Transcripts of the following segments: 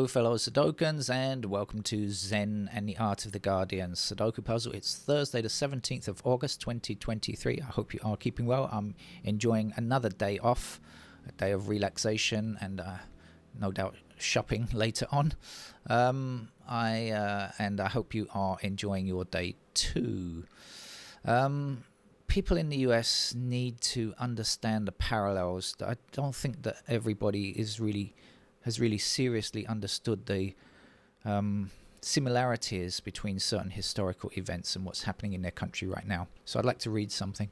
Hello, fellow Sudokans, and welcome to Zen and the Art of the Guardian Sudoku Puzzle. It's Thursday, the 17th of August, 2023. I hope you are keeping well. I'm enjoying another day off, a day of relaxation, and no doubt shopping later on. I hope you are enjoying your day too. People in the US need to understand the parallels. I don't think that everybody has really seriously understood the similarities between certain historical events and what's happening in their country right now. So I'd like to read something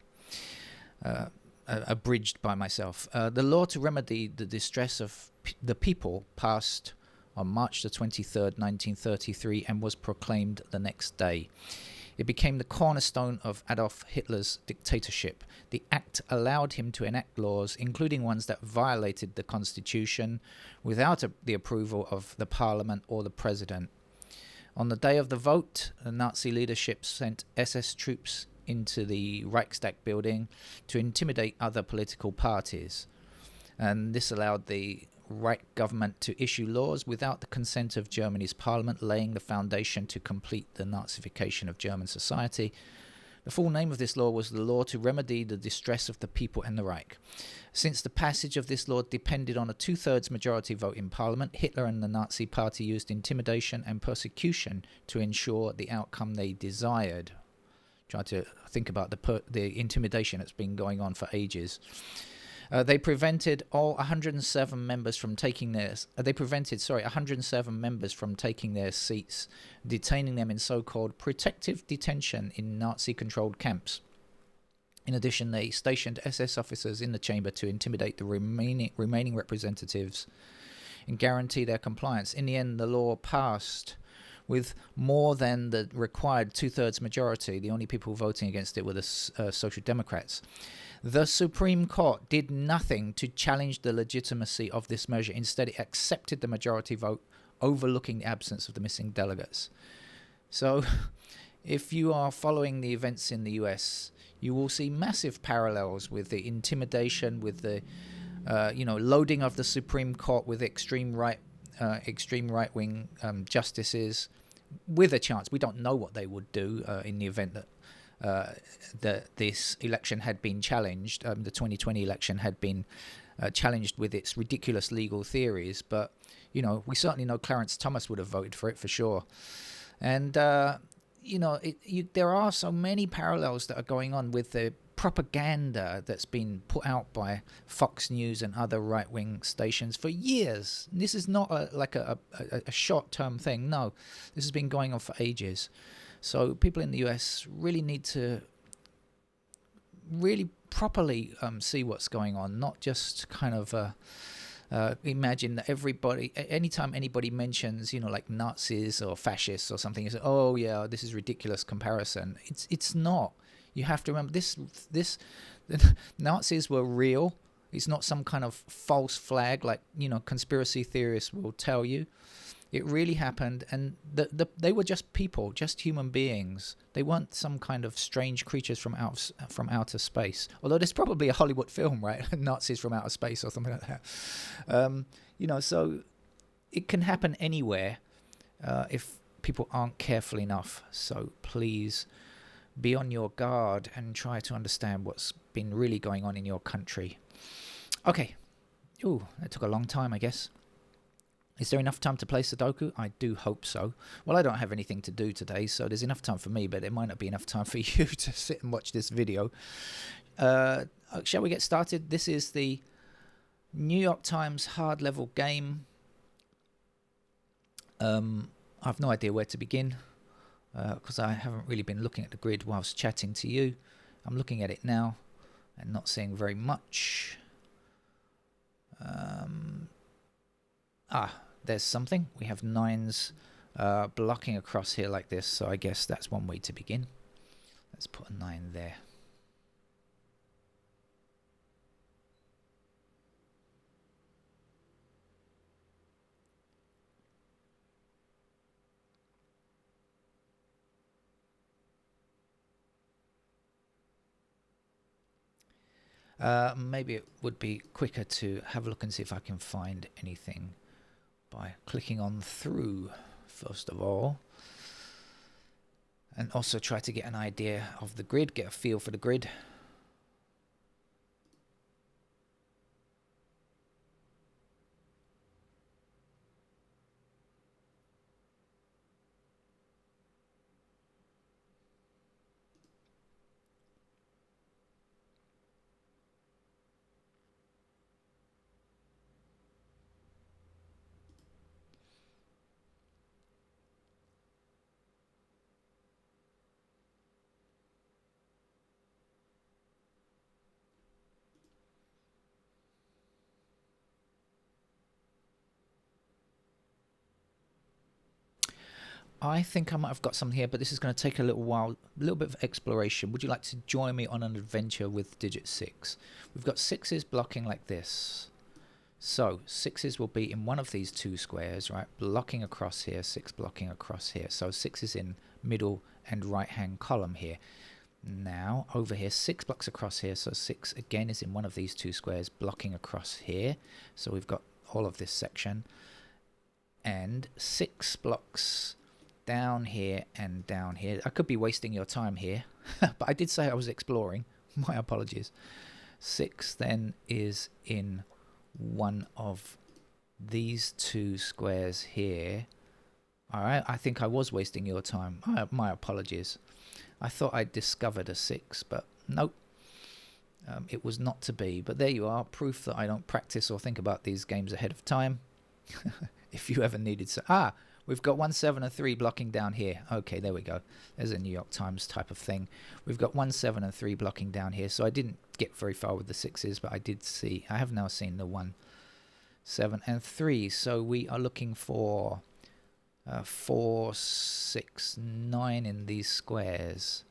abridged by myself. The law to remedy the distress of the people passed on March the 23rd, 1933, and was proclaimed the next day. It became the cornerstone of Adolf Hitler's dictatorship. The act allowed him to enact laws, including ones that violated the constitution, without the approval of the parliament or the president. On the day of the vote, the Nazi leadership sent SS troops into the Reichstag building to intimidate other political parties. And this allowed the Reich government to issue laws without the consent of Germany's parliament, laying the foundation to complete the Nazification of German society. The full name of this law was the Law to Remedy the Distress of the People and the Reich. Since the passage of this law depended on a two-thirds majority vote in parliament, Hitler and the Nazi party used intimidation and persecution to ensure the outcome they desired. Try to think about the intimidation that's been going on for ages. They prevented all 107 members from taking their. 107 members from taking their seats, detaining them in so-called protective detention in Nazi-controlled camps. In addition, they stationed SS officers in the chamber to intimidate the remaining representatives and guarantee their compliance. In the end, the law passed with more than the required two-thirds majority. The only people voting against it were the Social Democrats. The Supreme Court did nothing to challenge the legitimacy of this measure. Instead, it accepted the majority vote, overlooking the absence of the missing delegates. So, if you are following the events in the US, you will see massive parallels with the intimidation, with the loading of the Supreme Court with extreme right-wing justices, with a chance. We don't know what they would do in the event that this election had been challenged. The 2020 election had been challenged with its ridiculous legal theories, but we certainly know Clarence Thomas would have voted for it for sure. And there are so many parallels that are going on with the propaganda that's been put out by Fox News and other right-wing stations for years. This is not a short-term thing. No, this has been going on for ages. So people in the US really need to really properly see what's going on, not just kind of imagine that anytime anybody mentions, like Nazis or fascists or something, you say, oh yeah, this is ridiculous comparison. It's not. You have to remember this the Nazis were real. It's not some kind of false flag like, conspiracy theorists will tell you. It really happened, and they were just people, just human beings. They weren't some kind of strange creatures from outer space. Although there's probably a Hollywood film, right? Nazis from outer space or something like that. So it can happen anywhere if people aren't careful enough. So please be on your guard and try to understand what's been really going on in your country. Okay. Ooh, that took a long time, I guess. Is there enough time to play Sudoku? I do hope so. Well, I don't have anything to do today, so there's enough time for me, but there might not be enough time for you to sit and watch this video. Shall we get started? This is the New York Times hard level game. I have no idea where to begin because I haven't really been looking at the grid whilst chatting to you. I'm looking at it now and not seeing very much. There's something. We have nines blocking across here like this, so I guess that's one way to begin. Let's put a 9 there. Maybe it would be quicker to have a look and see if I can find anything by clicking on through first of all, and also try to get an idea of the grid, get a feel for the grid. I think I might have got something here, but this is going to take a little while, a little bit of exploration. Would you like to join me on an adventure with digit 6? We've got 6s blocking like this. So 6s will be in one of these two squares, right? Blocking across here, 6 blocking across here. So 6 is in middle and right-hand column here. Now over here, 6 blocks across here. So 6 again is in one of these two squares, blocking across here. So we've got all of this section. And 6 blocks down here and down here. I could be wasting your time here, but I did say I was exploring. My apologies. 6 then is in one of these two squares here. Alright, I think I was wasting your time. My apologies. I thought I'd discovered a 6, but nope. It was not to be. But there you are, proof that I don't practice or think about these games ahead of time. If you ever needed to. We've got 1, 7, and 3 blocking down here. Okay, there we go. There's a New York Times type of thing. We've got 1, 7, and 3 blocking down here. So I didn't get very far with the 6s, but I did see. I have now seen the 1, 7, and 3. So we are looking for 4, 6, 9 in these squares.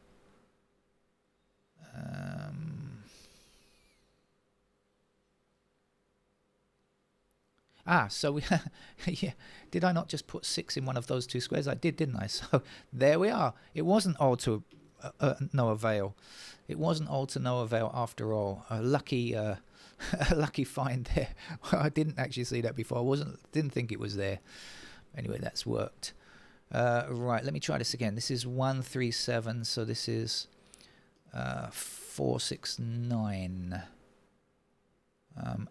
So we, yeah, did I not just put 6 in one of those two squares? I did, didn't I? So there we are. It wasn't all to no avail. It wasn't all to no avail after all. A lucky find there. I didn't actually see that before. Didn't think it was there. Anyway, that's worked. Right, let me try this again. This is 1, 3, 7. So this is 4, 6, 9.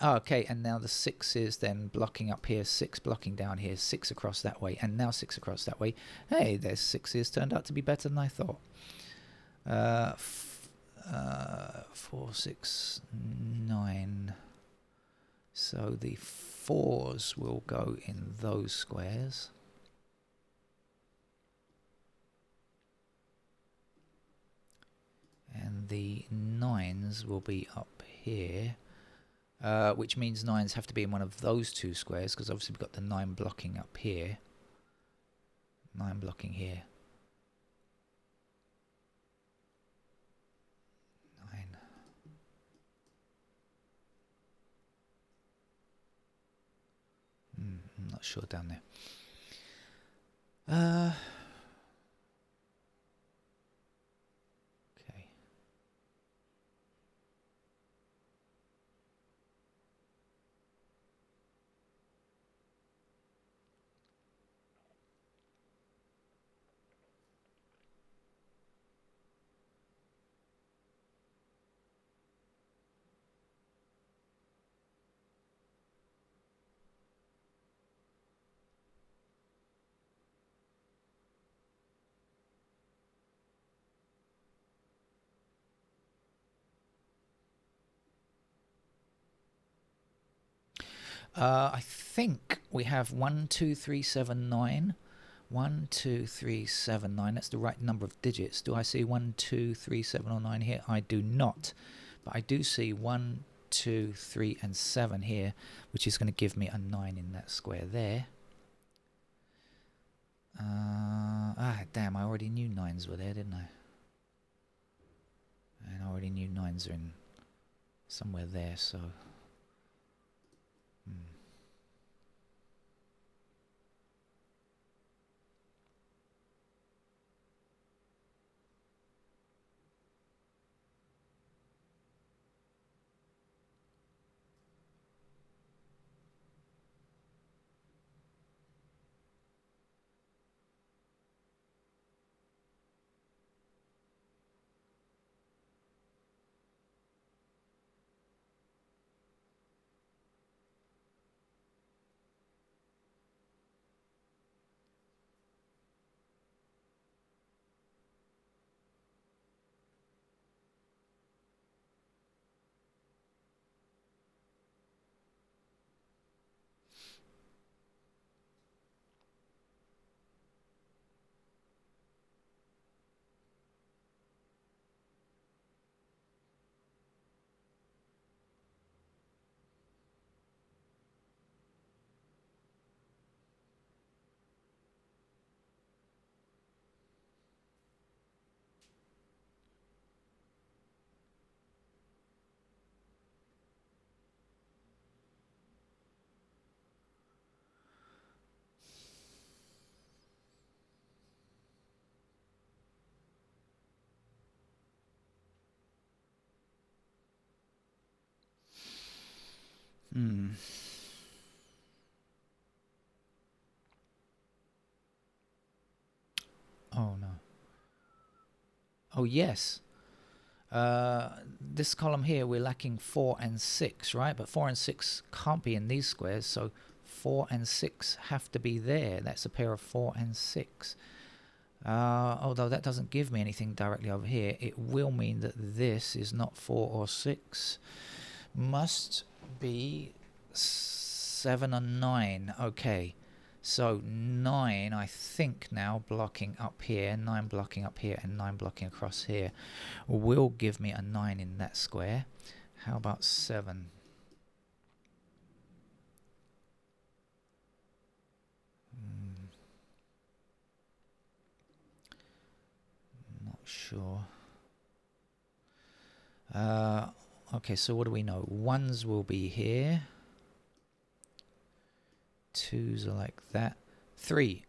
Okay, and now the 6 is then blocking up here, 6 blocking down here, 6 across that way, and now 6 across that way. Hey, there's 6's turned out to be better than I thought. 4, 6, 9. So the 4s will go in those squares. And the 9s will be up here. Which means 9s have to be in one of those two squares, because obviously we've got the 9 blocking up here. 9 blocking here. 9. I'm not sure down there. Okay. I think we have 1, 2, 3, 7, 9. 1, 2, 3, 7, 9. That's the right number of digits. Do I see 1, 2, 3, 7, or 9 here? I do not. But I do see 1, 2, 3, and 7 here, which is going to give me a 9 in that square there. Damn, I already knew 9s were there, didn't I? And I already knew 9s are in somewhere there, so... Hmm. Oh no. Oh yes. This column here, we're lacking 4 and 6, right? But 4 and 6 can't be in these squares, so 4 and 6 have to be there. That's a pair of 4 and 6. Although that doesn't give me anything directly over here, it will mean that this is not 4 or 6. Must be 7 and 9. Okay. So 9, I think now, blocking up here, 9 blocking up here, and 9 blocking across here, will give me a 9 in that square. How about 7? Not sure. Okay, so what do we know? 1s will be here. 2s are like that. 3.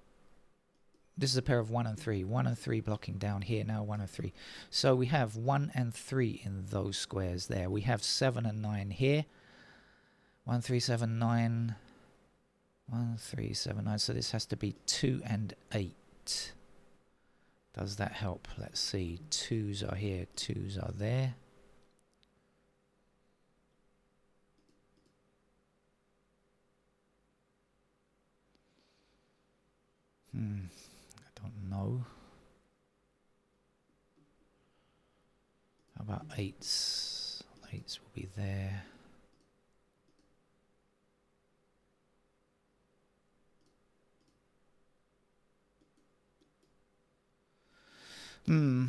This is a pair of 1 and 3. 1 and 3 blocking down here, now 1 and 3. So we have 1 and 3 in those squares there. We have 7 and 9 here. 1, 3, 7, 9. 1, 3, 7, 9. So this has to be 2 and 8. Does that help? Let's see. 2s are here, 2s are there. I don't know. How about 8s? 8s will be there. Hmm.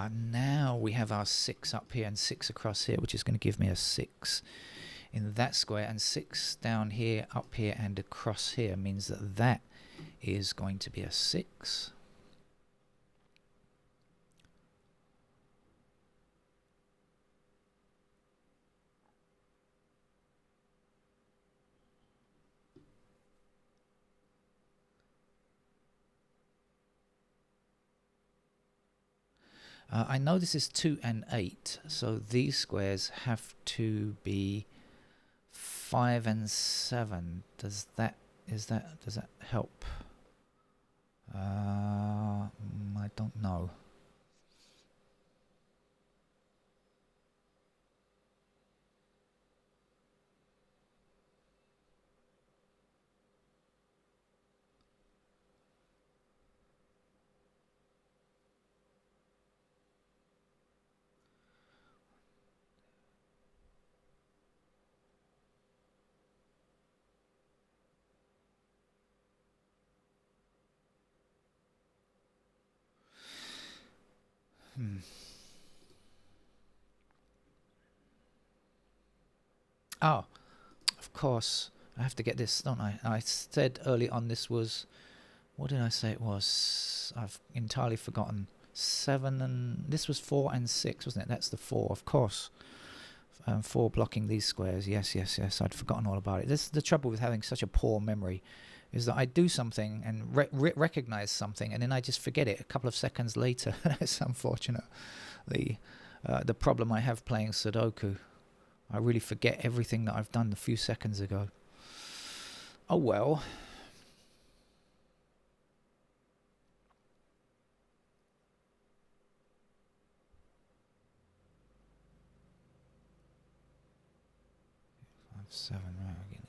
Now we have our 6 up here and 6 across here, which is going to give me a 6 in that square, and 6 down here, up here, and across here means that that is going to be a 6. I know this is 2 and 8, so these squares have to be 5 and 7. Does that help? I don't know. Oh, of course. I have to get this, don't I? I said early on this was... What did I say it was? I've entirely forgotten. 7 and... This was 4 and 6, wasn't it? That's the 4, of course. 4 blocking these squares. Yes. I'd forgotten all about it. This is the trouble with having such a poor memory, is that I do something and recognize something, and then I just forget it a couple of seconds later. That's unfortunate. The problem I have playing Sudoku. I really forget everything that I've done a few seconds ago. Oh well. Five, 7, right, again.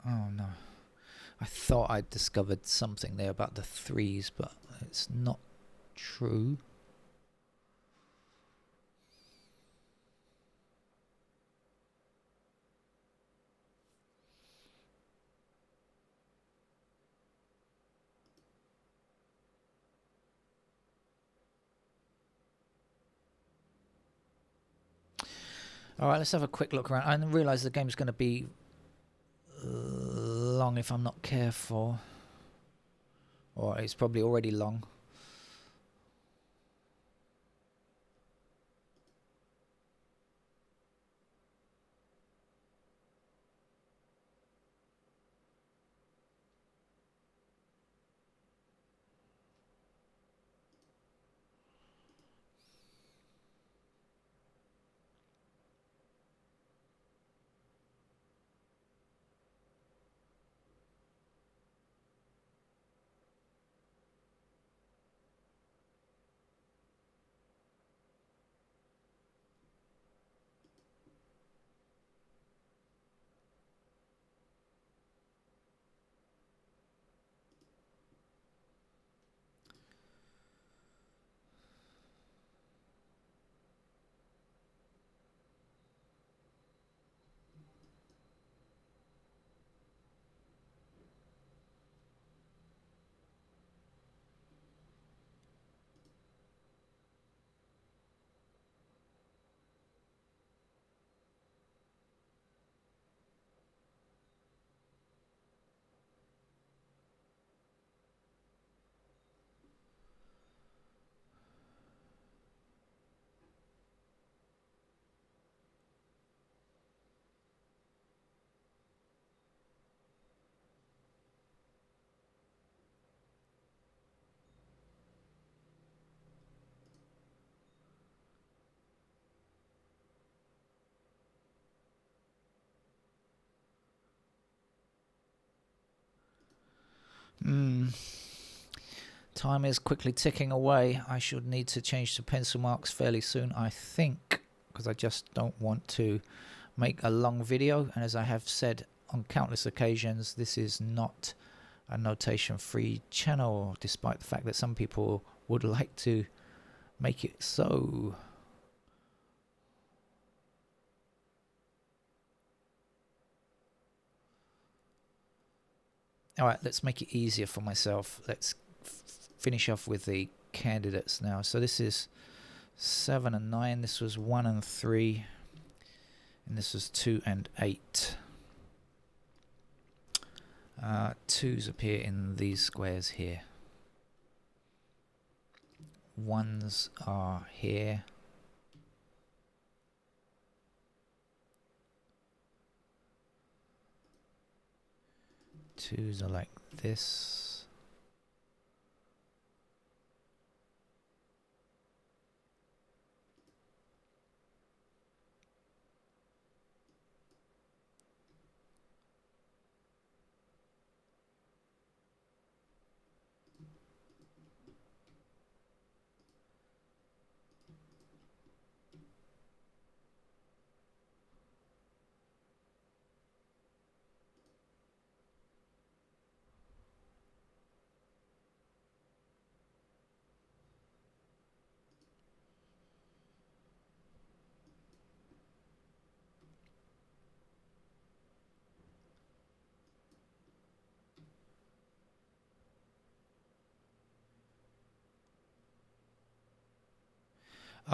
Oh no. I thought I'd discovered something there about the threes, but it's not true. Alright, let's have a quick look around. I realise the game's going to be long if I'm not careful. Or it's probably already long. Time is quickly ticking away. I should need to change to pencil marks fairly soon, I think, because I just don't want to make a long video. And as I have said on countless occasions, this is not a notation-free channel, despite the fact that some people would like to make it so. Alright, let's make it easier for myself. Let's finish off with the candidates now. So this is 7 and 9. This was 1 and 3. And this was 2 and 8. 2s appear in these squares here. 1s are here. 2s are like this.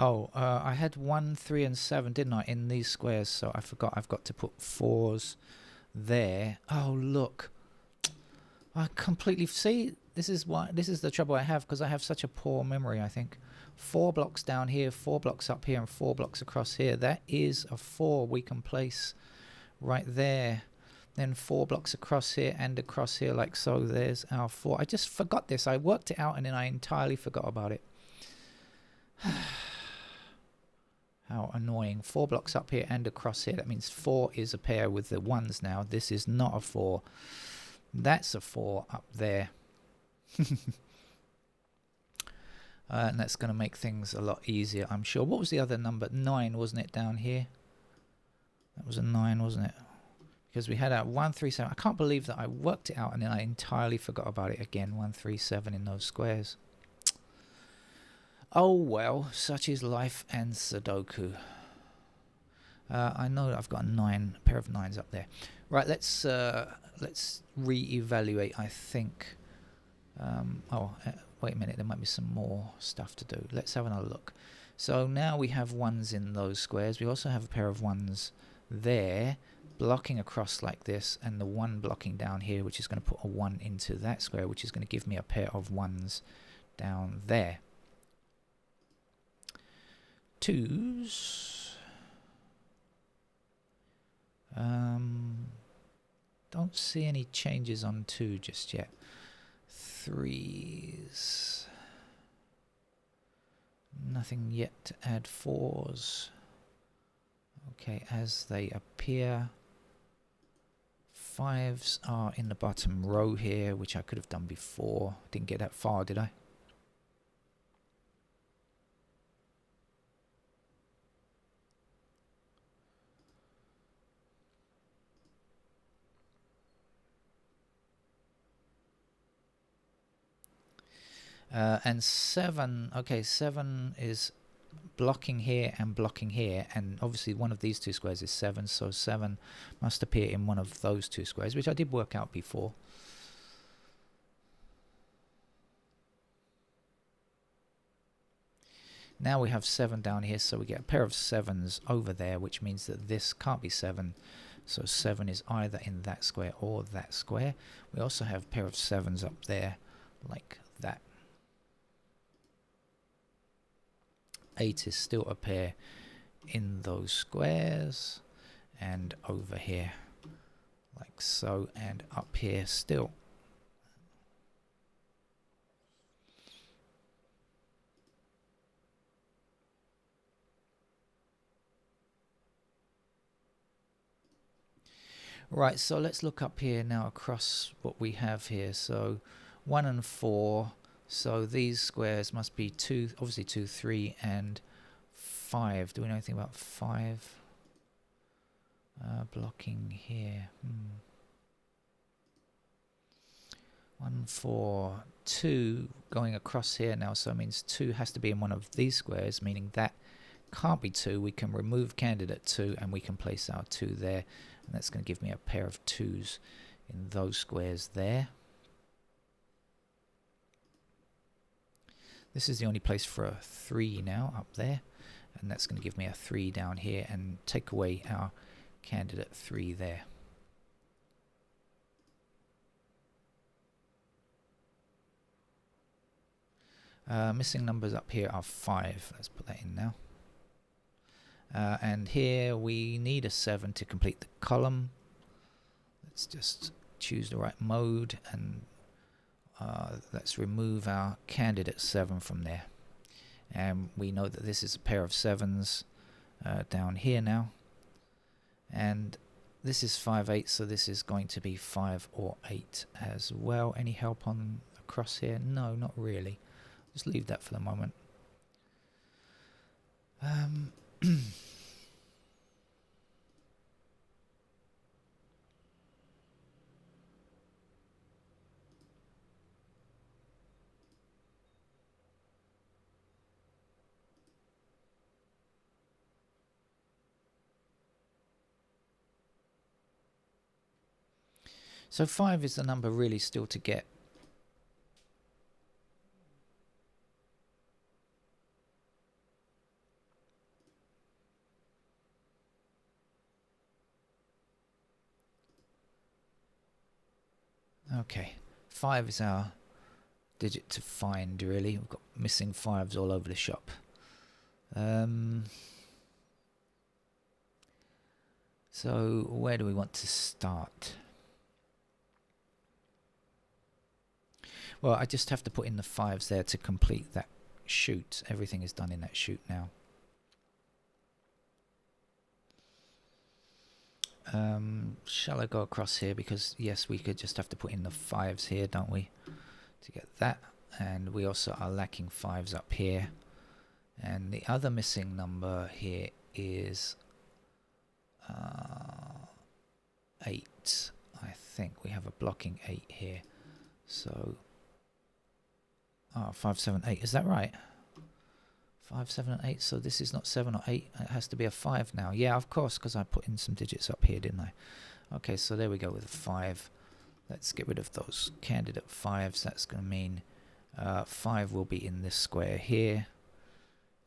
Oh, I had 1, 3 and 7, didn't I, in these squares, so I forgot I've got to put 4s there. Oh, look. I completely see. This is the trouble I have, because I have such a poor memory, I think. 4 blocks down here, 4 blocks up here, and 4 blocks across here. That is a 4 we can place right there. Then 4 blocks across here and across here like so. There's our 4. I just forgot this. I worked it out and then I entirely forgot about it. How annoying. 4 blocks up here and across here. That means 4 is a pair with the 1s now. This is not a 4. That's a 4 up there. And that's going to make things a lot easier, I'm sure. What was the other number? 9, wasn't it, down here? That was a 9, wasn't it? because we had a 137. I can't believe that I worked it out and then I entirely forgot about it again. 137 in those squares. Oh well, such is life and Sudoku. I know that I've got a pair of 9s up there. Right, let's re-evaluate. I think. Wait a minute. There might be some more stuff to do. Let's have another look. So now we have 1s in those squares. We also have a pair of 1s there, blocking across like this, and the 1 blocking down here, which is going to put a 1 into that square, which is going to give me a pair of 1s down there. 2s. Don't see any changes on 2 just yet. 3s. Nothing yet to add. 4s. Okay, as they appear. 5s are in the bottom row here, which I could have done before. Didn't get that far, did I? And 7, okay, 7 is blocking here and blocking here, and obviously one of these 2 squares is 7, so 7 must appear in one of those 2 squares, which I did work out before. Now we have 7 down here, so we get a pair of 7s over there, which means that this can't be 7. So 7 is either in that square or that square. We also have a pair of 7s up there, like that. 8 is still a pair in those squares, and over here, like so, and up here still. Right, so let's look up here now across what we have here. So 1 and 4. So these squares must be 2, obviously 2, 3, and 5. Do we know anything about 5? Blocking here. 1, 4, 2 going across here now. So it means 2 has to be in one of these squares, meaning that can't be 2. We can remove candidate 2 and we can place our 2 there. And that's going to give me a pair of 2s in those squares there. This is the only place for a 3 now, up there. And that's going to give me a 3 down here and take away our candidate 3 there. Missing numbers up here are 5. Let's put that in now. And here we need a 7 to complete the column. Let's just choose the right mode, and let's remove our candidate 7 from there. And we know that this is a pair of 7s down here now. And this is 5, 8, so this is going to be 5 or 8 as well. Any help on across here? No, not really. Just leave that for the moment. So 5 is the number really still to get. Okay, 5 is our digit to find, really. We've got missing 5s all over the shop. So where do we want to start? Well, I just have to put in the 5s there to complete that chute. Everything is done in that chute now. Shall I go across here? Because yes, we could just have to put in the 5s here, don't we, to get that. And we also are lacking 5s up here. And the other missing number here is 8. I think we have a blocking 8 here. So 5, 7, 8. Is that right? 5, 7, and 8. So this is not 7 or 8. It has to be a 5 now. Yeah, of course, because I put in some digits up here, didn't I? Okay, so there we go with a 5. Let's get rid of those candidate 5s. That's going to mean 5 will be in this square here.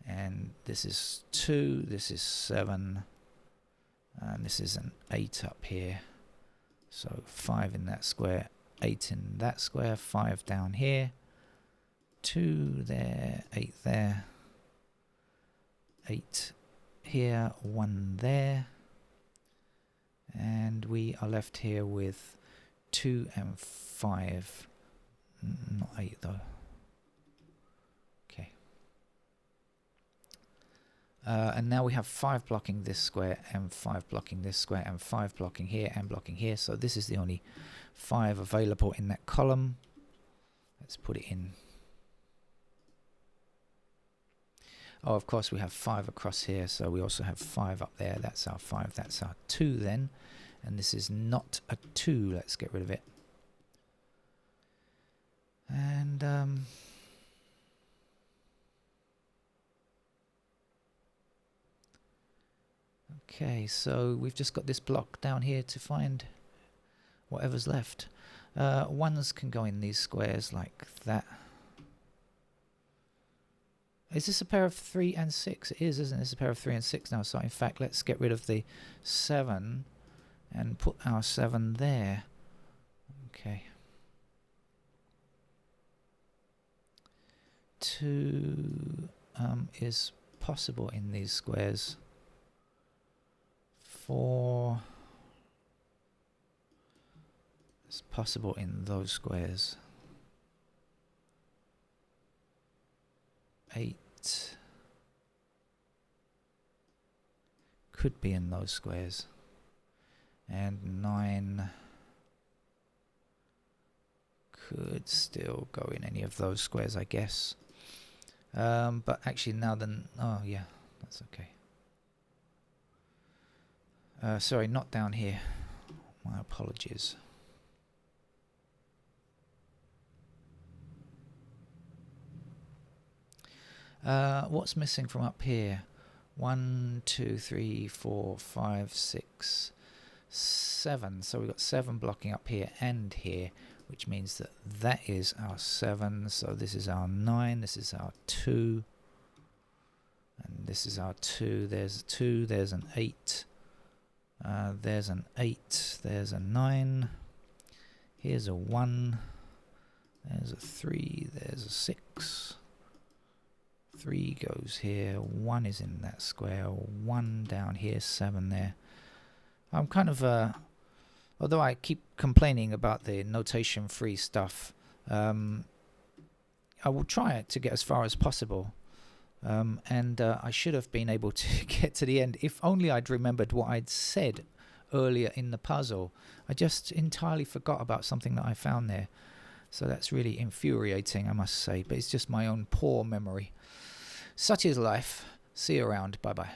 And this is 2. This is 7. And this is an 8 up here. So 5 in that square, 8 in that square, 5 down here. 2 there, 8 there. 8 here, 1 there. And we are left here with 2 and 5. Not 8 though. Okay. And now we have 5 blocking this square and 5 blocking this square and 5 blocking here and blocking here. So this is the only 5 available in that column. Let's put it in. Oh, of course we have 5 across here, so we also have 5 up there. That's our 5, that's our 2 then. And this is not a 2. Let's get rid of it. And okay, so we've just got this block down here to find whatever's left. 1s can go in these squares like that. Is this a pair of 3 and 6? It is, isn't it? It's a pair of 3 and 6 now. So in fact, let's get rid of the 7 and put our 7 there. Okay. 2 is possible in these squares. 4 is possible in those squares. 8 could be in those squares. And 9 could still go in any of those squares, I guess. But actually now then, oh yeah, that's okay. Sorry, not down here. My apologies. What's missing from up here? 1, 2, 3, 4, 5, 6, 7. So we've got 7 blocking up here and here, which means that that is our 7. So this is our 9. This is our 2. And this is our 2. There's a 2. There's an 8. There's an 8. There's a 9. Here's a 1. There's a 3. There's a 6. 3 goes here, 1 is in that square, 1 down here, 7 there. I'm kind of, although I keep complaining about the notation-free stuff, I will try to get as far as possible. And I should have been able to get to the end if only I'd remembered what I'd said earlier in the puzzle. I just entirely forgot about something that I found there. So that's really infuriating, I must say, but it's just my own poor memory. Such is life. See you around. Bye-bye.